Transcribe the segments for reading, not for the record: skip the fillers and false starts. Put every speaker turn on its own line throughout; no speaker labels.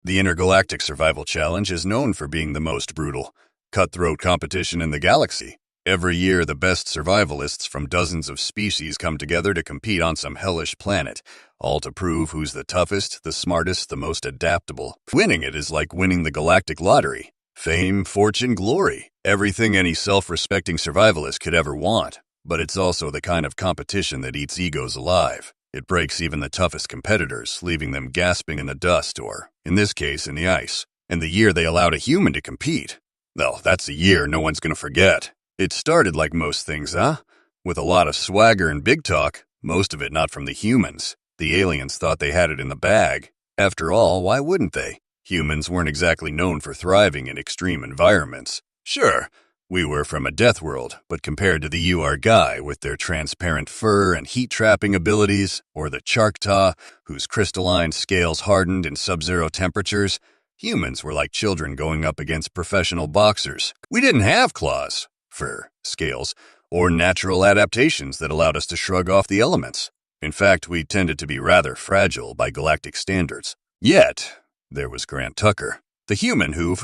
The Intergalactic Survival Challenge is known for being the most brutal, cutthroat competition in the galaxy. Every year, the best survivalists from dozens of species come together to compete on some hellish planet, all to prove who's the toughest, the smartest, the most adaptable. Winning it is like winning the galactic lottery. Fame, fortune, glory, everything any self-respecting survivalist could ever want. But it's also the kind of competition that eats egos alive. It breaks even the toughest competitors, leaving them gasping in the dust or, in this case, in the ice. And the year they allowed a human to compete, well, that's a year no one's gonna forget. It started like most things, huh? With a lot of swagger and big talk, most of it not from the humans. The aliens thought they had it in the bag. After all, why wouldn't they? Humans weren't exactly known for thriving in extreme environments. Sure, we were from a death world, but compared to the UR with their transparent fur and heat-trapping abilities, or the Charkta, whose crystalline scales hardened in sub-zero temperatures, humans were like children going up against professional boxers. We didn't have claws, fur, scales, or natural adaptations that allowed us to shrug off the elements. In fact, we tended to be rather fragile by galactic standards. Yet, there was Grant Tucker, the human who,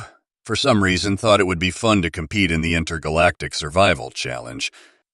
for some reason, thought it would be fun to compete in the Intergalactic Survival Challenge.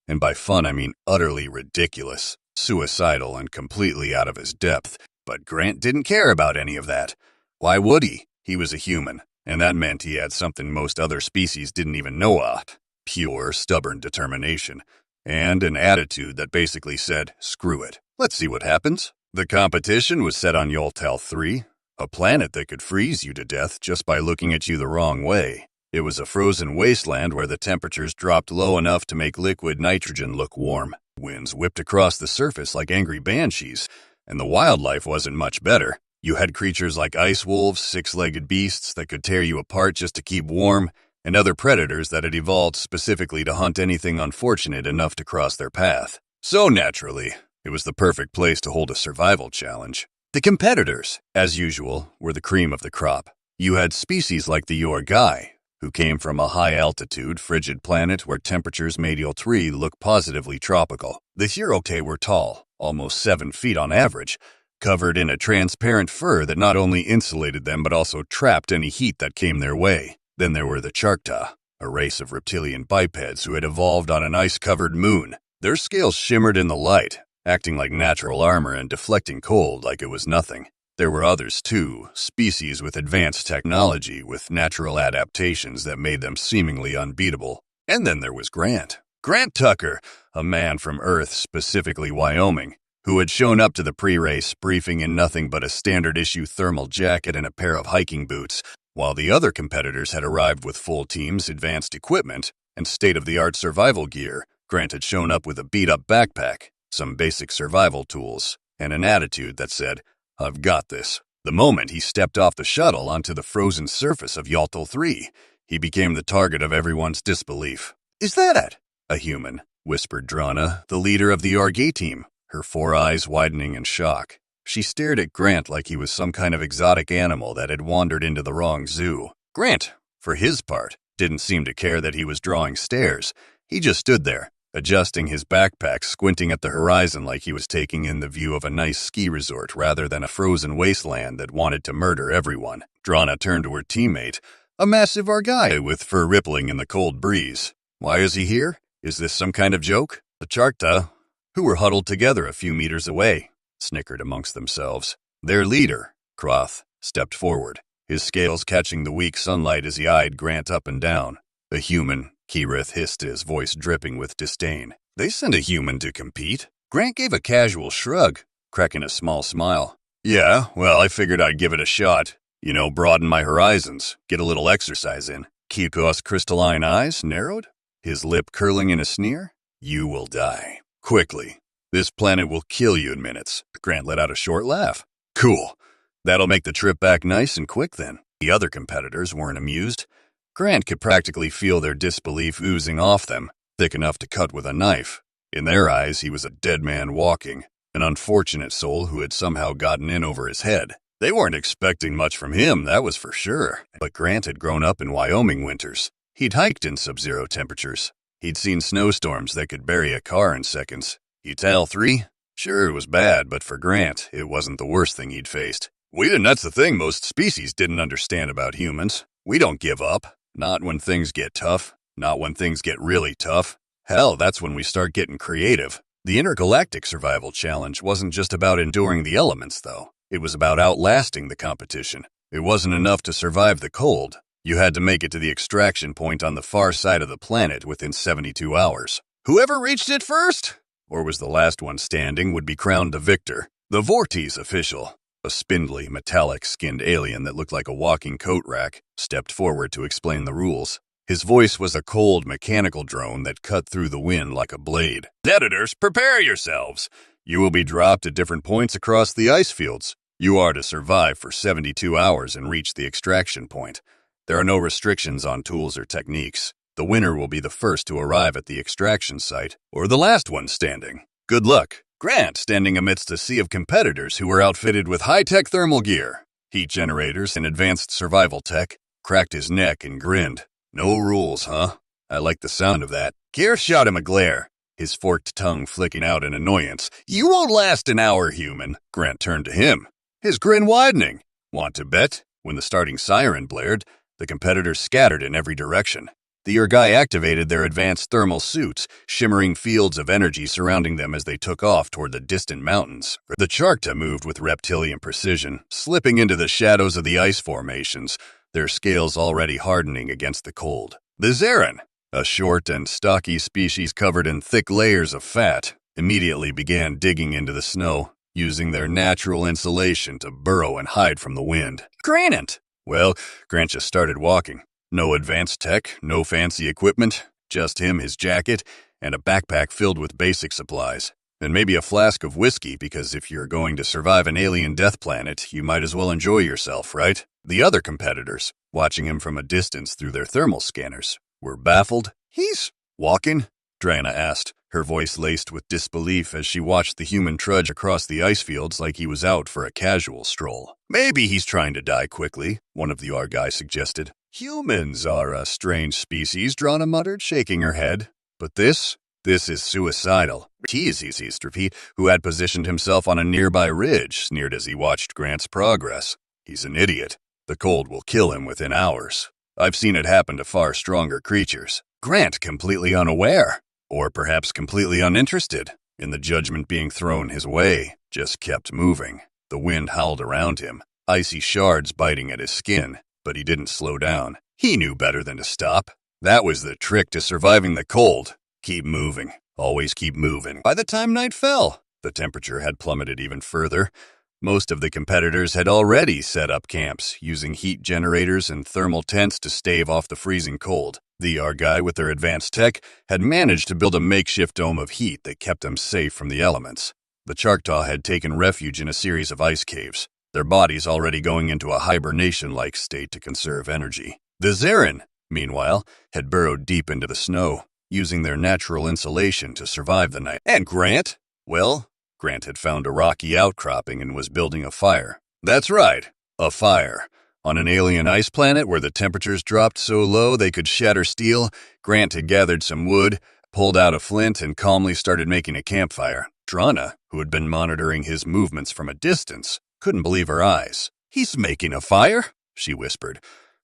And by fun, I mean utterly ridiculous, suicidal, and completely out of his depth. But Grant didn't care about any of that. Why would he? He was a human, and that meant he had something most other species didn't even know of. Pure, stubborn determination, and an attitude that basically said, screw it, let's see what happens. The competition was set on Yoltal 3, a planet that could freeze you to death just by looking at you the wrong way. It was a frozen wasteland where the temperatures dropped low enough to make liquid nitrogen look warm. Winds whipped across the surface like angry banshees, and the wildlife wasn't much better. You had creatures like ice wolves, six-legged beasts that could tear you apart just to keep warm, and other predators that had evolved specifically to hunt anything unfortunate enough to cross their path. So naturally, it was the perfect place to hold a survival challenge. The competitors, as usual, were the cream of the crop. You had species like the Yorgai, who came from a high-altitude, frigid planet where temperatures made Yol-3 look positively tropical. The Hurote were tall, almost 7 feet on average, covered in a transparent fur that not only insulated them but also trapped any heat that came their way. Then there were the Charkta, a race of reptilian bipeds who had evolved on an ice-covered moon. Their scales shimmered in the light, acting like natural armor and deflecting cold like it was nothing. There were others too, species with advanced technology with natural adaptations that made them seemingly unbeatable. And then there was Grant Tucker, a man from Earth, specifically Wyoming, who had shown up to the pre-race briefing in nothing but a standard-issue thermal jacket and a pair of hiking boots, while the other competitors had arrived with full teams, advanced equipment, and state-of-the-art survival gear. Grant had shown up with a beat-up backpack, some basic survival tools, and an attitude that said, I've got this. The moment he stepped off the shuttle onto the frozen surface of Yoltal 3, he became the target of everyone's disbelief. Is that a human? Whispered Drana, the leader of the Orgay team, her 4 eyes widening in shock. She stared at Grant like he was some kind of exotic animal that had wandered into the wrong zoo. Grant, for his part, didn't seem to care that he was drawing stares. He just stood there, adjusting his backpack, squinting at the horizon like he was taking in the view of a nice ski resort rather than a frozen wasteland that wanted to murder everyone. Drana turned to her teammate, a massive Argai with fur rippling in the cold breeze. Why is he here? Is this some kind of joke? The Charkta, who were huddled together a few meters away, snickered amongst themselves. Their leader, Kroth, stepped forward, his scales catching the weak sunlight as he eyed Grant up and down. A human, Kirith hissed, his voice dripping with disdain. They sent a human to compete? Grant gave a casual shrug, cracking a small smile. Yeah, well, I figured I'd give it a shot. You know, broaden my horizons, get a little exercise in. Kiko's crystalline eyes narrowed, his lip curling in a sneer. You will die. Quickly. This planet will kill you in minutes. Grant let out a short laugh. Cool. That'll make the trip back nice and quick then. The other competitors weren't amused. Grant could practically feel their disbelief oozing off them, thick enough to cut with a knife. In their eyes, he was a dead man walking, an unfortunate soul who had somehow gotten in over his head. They weren't expecting much from him, that was for sure. But Grant had grown up in Wyoming winters. He'd hiked in sub-zero temperatures. He'd seen snowstorms that could bury a car in seconds. Yoltal 3? Sure, it was bad, but for Grant, it wasn't the worst thing he'd faced. That's the thing most species didn't understand about humans. We don't give up. Not when things get tough. Not when things get really tough. Hell, that's when we start getting creative. The intergalactic survival challenge wasn't just about enduring the elements, though. It was about outlasting the competition. It wasn't enough to survive the cold. You had to make it to the extraction point on the far side of the planet within 72 hours. Whoever reached it first, or was the last one standing, would be crowned the victor. The Vortiz official, a spindly, metallic-skinned alien that looked like a walking coat rack, stepped forward to explain the rules. His voice was a cold, mechanical drone that cut through the wind like a blade. Editors, prepare yourselves! You will be dropped at different points across the ice fields. You are to survive for 72 hours and reach the extraction point. There are no restrictions on tools or techniques. The winner will be the first to arrive at the extraction site, or the last one standing. Good luck. Grant, standing amidst a sea of competitors who were outfitted with high-tech thermal gear, heat generators, and advanced survival tech, cracked his neck and grinned. No rules, huh? I like the sound of that. Gear shot him a glare, his forked tongue flicking out in annoyance. You won't last an hour, human. Grant turned to him, his grin widening. Want to bet? When the starting siren blared, the competitors scattered in every direction. The Urgai activated their advanced thermal suits, shimmering fields of energy surrounding them as they took off toward the distant mountains. The Charkta moved with reptilian precision, slipping into the shadows of the ice formations, their scales already hardening against the cold. The Zarin, a short and stocky species covered in thick layers of fat, immediately began digging into the snow, using their natural insulation to burrow and hide from the wind. Granite! Well, Grant just started walking. No advanced tech, no fancy equipment, just him, his jacket, and a backpack filled with basic supplies. And maybe a flask of whiskey, because if you're going to survive an alien death planet, you might as well enjoy yourself, right? The other competitors, watching him from a distance through their thermal scanners, were baffled. He's walking? Drana asked, her voice laced with disbelief as she watched the human trudge across the ice fields like he was out for a casual stroll. Maybe he's trying to die quickly, one of the Urgai suggested. Humans are a strange species, Drana muttered, shaking her head. But this is suicidal. Strapete, who had positioned himself on a nearby ridge, sneered as he watched Grant's progress. He's an idiot. The cold will kill him within hours. I've seen it happen to far stronger creatures. Grant, completely unaware, or perhaps completely uninterested in the judgment being thrown his way, just kept moving. The wind howled around him, icy shards biting at his skin. But he didn't slow down. He knew better than to stop. That was the trick to surviving the cold. Keep moving. Always keep moving. By the time night fell, the temperature had plummeted even further. Most of the competitors had already set up camps, using heat generators and thermal tents to stave off the freezing cold. The Urgai, with their advanced tech, had managed to build a makeshift dome of heat that kept them safe from the elements. The Charkta had taken refuge in a series of ice caves, their bodies already going into a hibernation-like state to conserve energy. The Zarin, meanwhile, had burrowed deep into the snow, using their natural insulation to survive the night. And Grant? Well, Grant had found a rocky outcropping and was building a fire. That's right, a fire. On an alien ice planet where the temperatures dropped so low they could shatter steel, Grant had gathered some wood, pulled out a flint, and calmly started making a campfire. Drana, who had been monitoring his movements from a distance, couldn't believe her eyes. He's making a fire? She whispered,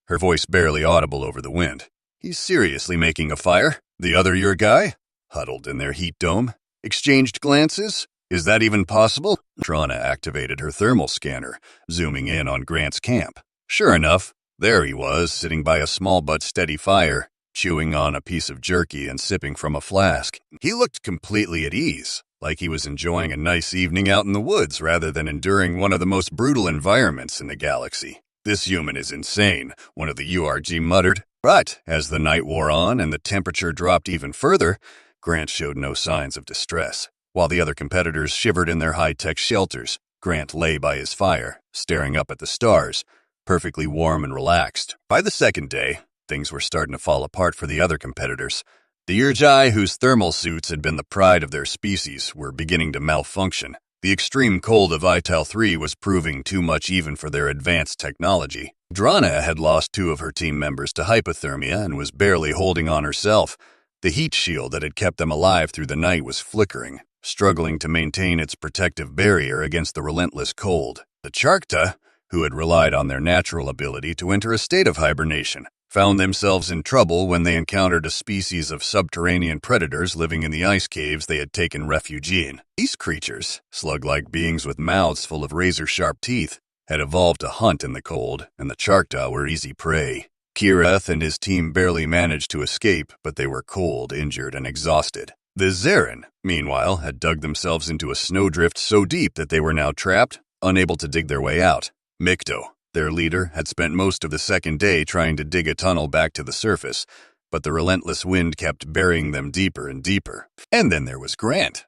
her voice barely audible over the wind. He's seriously making a fire? The other Urgai, huddled in their heat dome, exchanged glances. Is that even possible? Drana activated her thermal scanner, zooming in on Grant's camp. Sure enough, there he was, sitting by a small but steady fire, chewing on a piece of jerky and sipping from a flask. He looked completely at ease, like he was enjoying a nice evening out in the woods rather than enduring one of the most brutal environments in the galaxy. This human is insane, one of the URG muttered. But as the night wore on and the temperature dropped even further, Grant showed no signs of distress. While the other competitors shivered in their high-tech shelters, Grant lay by his fire, staring up at the stars, perfectly warm and relaxed. By the second day, things were starting to fall apart for the other competitors. The Urgai, whose thermal suits had been the pride of their species, were beginning to malfunction. The extreme cold of Ital 3 was proving too much even for their advanced technology. Drana had lost 2 of her team members to hypothermia and was barely holding on herself. The heat shield that had kept them alive through the night was flickering, struggling to maintain its protective barrier against the relentless cold. The Charkta, who had relied on their natural ability to enter a state of hibernation, found themselves in trouble when they encountered a species of subterranean predators living in the ice caves they had taken refuge in. These creatures, slug-like beings with mouths full of razor-sharp teeth, had evolved to hunt in the cold, and the Charkta were easy prey. Kireth and his team barely managed to escape, but they were cold, injured, and exhausted. The Zeren, meanwhile, had dug themselves into a snowdrift so deep that they were now trapped, unable to dig their way out. Mikto, their leader, had spent most of the second day trying to dig a tunnel back to the surface, but the relentless wind kept burying them deeper and deeper. And then there was Grant,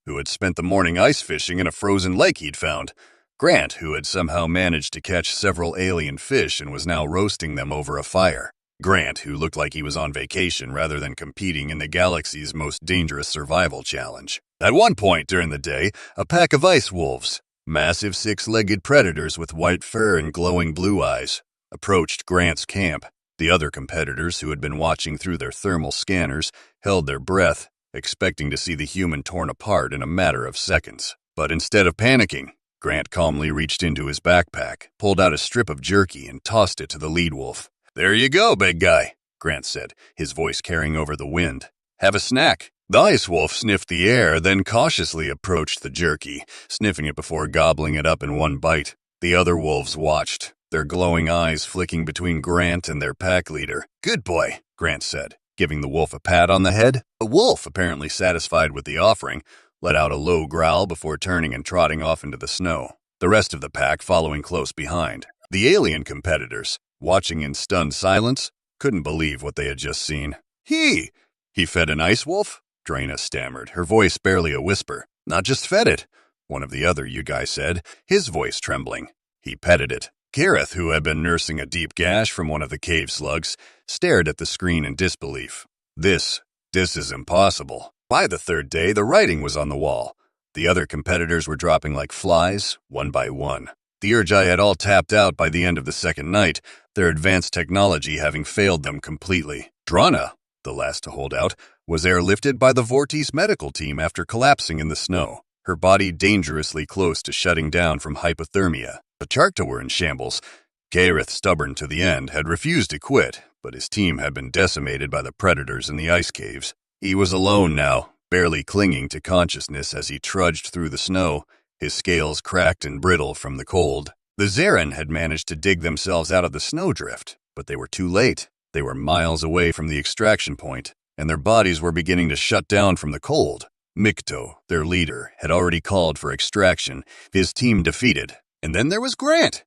who had spent the morning ice fishing in a frozen lake he'd found. Grant, who had somehow managed to catch several alien fish and was now roasting them over a fire. Grant, who looked like he was on vacation rather than competing in the galaxy's most dangerous survival challenge. At one point during the day, a pack of ice wolves, massive six-legged predators with white fur and glowing blue eyes, approached Grant's camp. The other competitors, who had been watching through their thermal scanners, held their breath, expecting to see the human torn apart in a matter of seconds. But instead of panicking, Grant calmly reached into his backpack, pulled out a strip of jerky, and tossed it to the lead wolf. "There you go, big guy," Grant said, his voice carrying over the wind. "Have a snack." The ice wolf sniffed the air, then cautiously approached the jerky, sniffing it before gobbling it up in one bite. The other wolves watched, their glowing eyes flicking between Grant and their pack leader. "Good boy," Grant said, giving the wolf a pat on the head. The wolf, apparently satisfied with the offering, let out a low growl before turning and trotting off into the snow, the rest of the pack following close behind. The alien competitors, watching in stunned silence, couldn't believe what they had just seen. He fed an ice wolf?" Draina stammered, her voice barely a whisper. "Not just fed it," one of the other Yugai said, his voice trembling. "He petted it." Kireth, who had been nursing a deep gash from one of the cave slugs, stared at the screen in disbelief. This is impossible. By the third day, the writing was on the wall. The other competitors were dropping like flies, one by one. The Urjai had all tapped out by the end of the second night, their advanced technology having failed them completely. Drana, the last to hold out, was airlifted by the Vortis medical team after collapsing in the snow, her body dangerously close to shutting down from hypothermia. The Charkta were in shambles. Gareth, stubborn to the end, had refused to quit, but his team had been decimated by the predators in the ice caves. He was alone now, barely clinging to consciousness as he trudged through the snow, his scales cracked and brittle from the cold. The Zeren had managed to dig themselves out of the snowdrift, but they were too late. They were miles away from the extraction point, and their bodies were beginning to shut down from the cold. Mikto, their leader, had already called for extraction, his team defeated. And then there was Grant,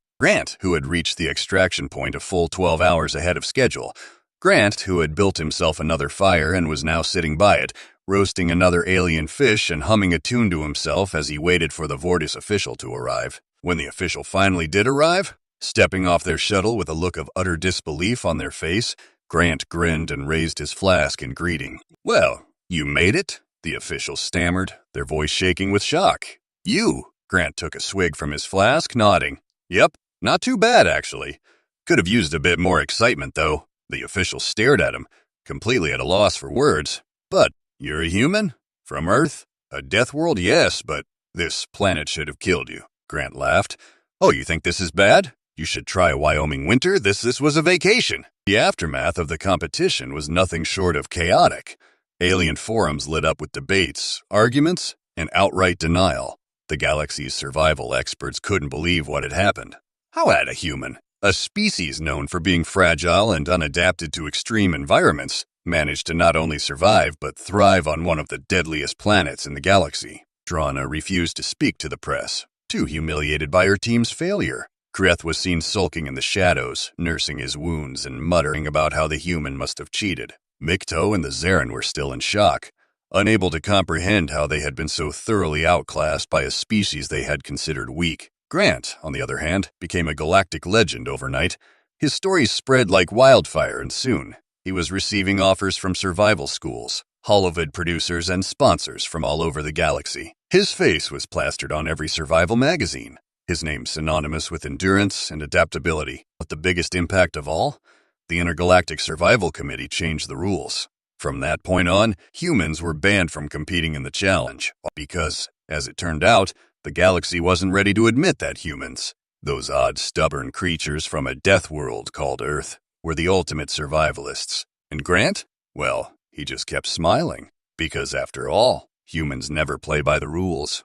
who had reached the extraction point a full 12 hours ahead of schedule. Grant, who had built himself another fire and was now sitting by it, roasting another alien fish and humming a tune to himself as he waited for the Vortis official to arrive. When the official finally did arrive, stepping off their shuttle with a look of utter disbelief on their face, Grant grinned and raised his flask in greeting. "Well, you made it?" the official stammered, their voice shaking with shock. "You?" Grant took a swig from his flask, nodding. "Yep, not too bad, actually. Could have used a bit more excitement, though." The official stared at him, completely at a loss for words. "But you're a human? From Earth? A death world? Yes, but this planet should have killed you." Grant laughed. "Oh, you think this is bad? You should try a Wyoming winter. This was a vacation." The aftermath of the competition was nothing short of chaotic. Alien forums lit up with debates, arguments, and outright denial. The galaxy's survival experts couldn't believe what had happened. How had a human, a species known for being fragile and unadapted to extreme environments, managed to not only survive but thrive on one of the deadliest planets in the galaxy? Drana refused to speak to the press, too humiliated by her team's failure. Kreth was seen sulking in the shadows, nursing his wounds and muttering about how the human must have cheated. Mikto and the Zeren were still in shock, unable to comprehend how they had been so thoroughly outclassed by a species they had considered weak. Grant, on the other hand, became a galactic legend overnight. His stories spread like wildfire, and soon he was receiving offers from survival schools, holovid producers, and sponsors from all over the galaxy. His face was plastered on every survival magazine, his name synonymous with endurance and adaptability. But the biggest impact of all? The Intergalactic Survival Committee changed the rules. From that point on, humans were banned from competing in the challenge, because, as it turned out, the galaxy wasn't ready to admit that humans, Those odd, stubborn creatures from a death world called Earth were the ultimate survivalists. And Grant? Well, he just kept smiling. Because after all, humans never play by the rules.